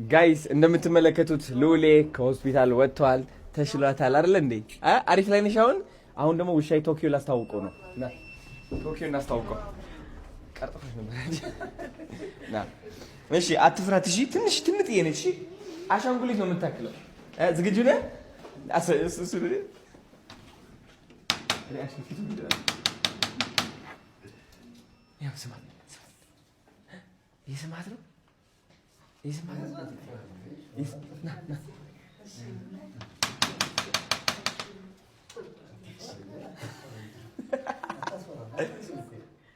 ጋይስ እንደምትመለከቱት ሉሌ ከሆስፒታል ወጥቷል። ተሽሏታል አይደል እንዴ? አሪፍ ላይ ነሽ አሁን ደግሞ ውሻይ ቶኪዮ ላስተዋውቀው ነው። ና ቶኪዮ እናስተዋውቀው። ቀርጥፈሽ ነበር ና እሺ፣ አትፍራት እሺ። ትንሽ ትንጥዬ ነች እሺ። አሻንጉሊት ነው የምታክለው። ዝግጁ ነህ? እሱ ያው ስማት ይስማት ነው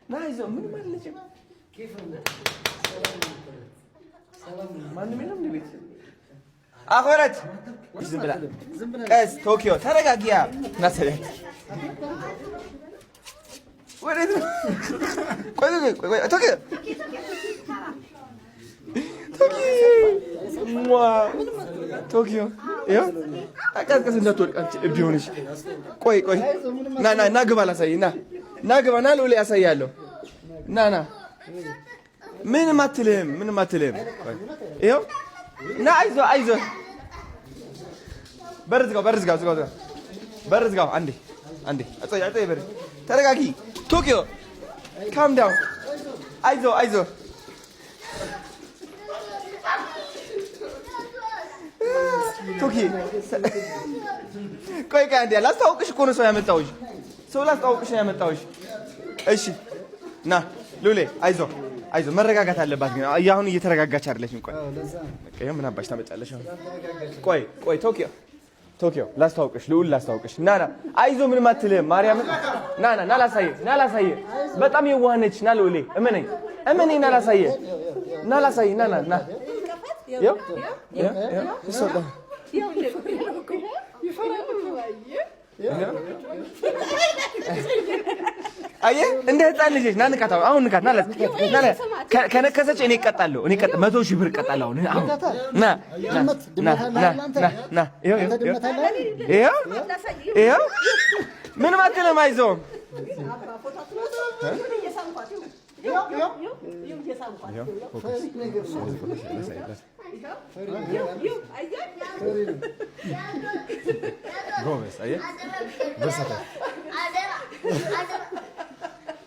ና ይዘው ምን ማለት ነው? ማንም የለም ቤት አፈረት ዝም ብላ ቀስ ቶኪዮ ተረጋጊያ ናሰለኝ ወዴት ነው? ቆይ ቶኪዮ ቶኪዮ ይኸው አቀዝቅዝ እንዳትወድቅ አንቺ እብድ ሆነሽ። ቆይ ና ግባ ላሳይህ። ና ግባ ና ሉሌ ያሳያለሁ። ና ምንም አትልህም። ይኸው ና አይዞህ። በር ዝጋው። አንዴ አጸይ በር ተረጋጊ። ቶኪዮ ካም ዳውን። አይዞህ ቶኪ ቆይ አንዴ ላስታውቅሽ እኮ ነው ሰው ላስታውቅሽ ነው ያመጣሁሽ። እሺ ና ሉሌ አይዞህ መረጋጋት አለባት። ግን አሁን እየተረጋጋች አይደለችም። ቆይ ምን አባሽ ታመጫለሽ? ቆይ ቶኪዮ ላስታውቅሽ፣ ልዑል ላስታውቅሽ። ና አይዞህ ምንም አትልህም። ማርያም ና ላሳየህ። በጣም የዋህ ነች። ና ሉሌ እመነኝ ና ላሳየህ። ና አየህ እንደ ህፃን ልጅ ና ንካት። አሁን ንካት። ከነከሰች እኔ እቀጣለሁ። 100,000 ብር እቀጣለሁ። አሁን ና ይኸው ምንም አትልም። አይዞህ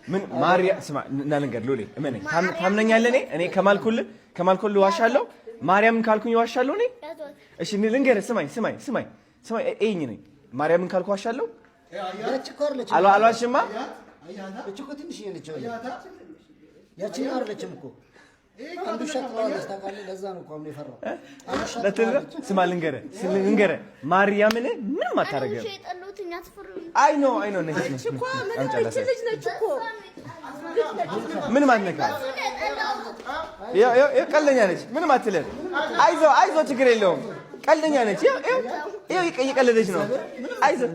ምን ማርያ ስማ እና ልንገር ሉሌ እመነኝ። ታምነኛለህ? እኔ ከማልኩልህ ዋሻለሁ። ማርያምን ካልኩኝ ዋሻለሁ እኔ። እሺ ልንገርህ፣ ስማኝ እኔ ነኝ። ማርያምን ካልኩ ዋሻለሁ። አልዋሽማ። እቺ እኮ ትንሽ ነች። ያቺ አይደለችም እኮ አንዱ ሸክላውስ ታውቃለህ። ለዛ ነው እኮ አሁን የፈራው። ስማ ልንገርህ፣ ማርያምን ምንም አታረገም። አይ ኖ ነች እኮ ምንም አትነካም። ቀልደኛ ነች። ምንም አትልም። አይዞህ ችግር የለውም። ቀልደኛ ነች። እየቀለደች ነው። አይዞህ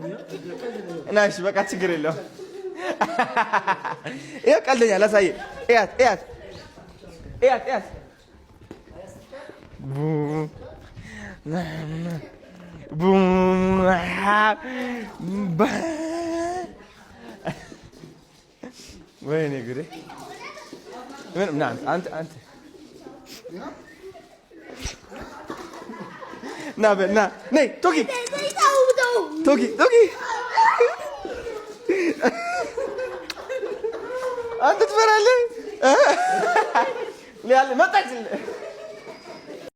እና እሺ በቃ ችግር የለውም። ይሄ ቀልደኛ ላሳየህ። እያት ወይኔ ጉዴ! አንተ ና ነይ ቶኪ አንተ ትፈራለህ? መጣች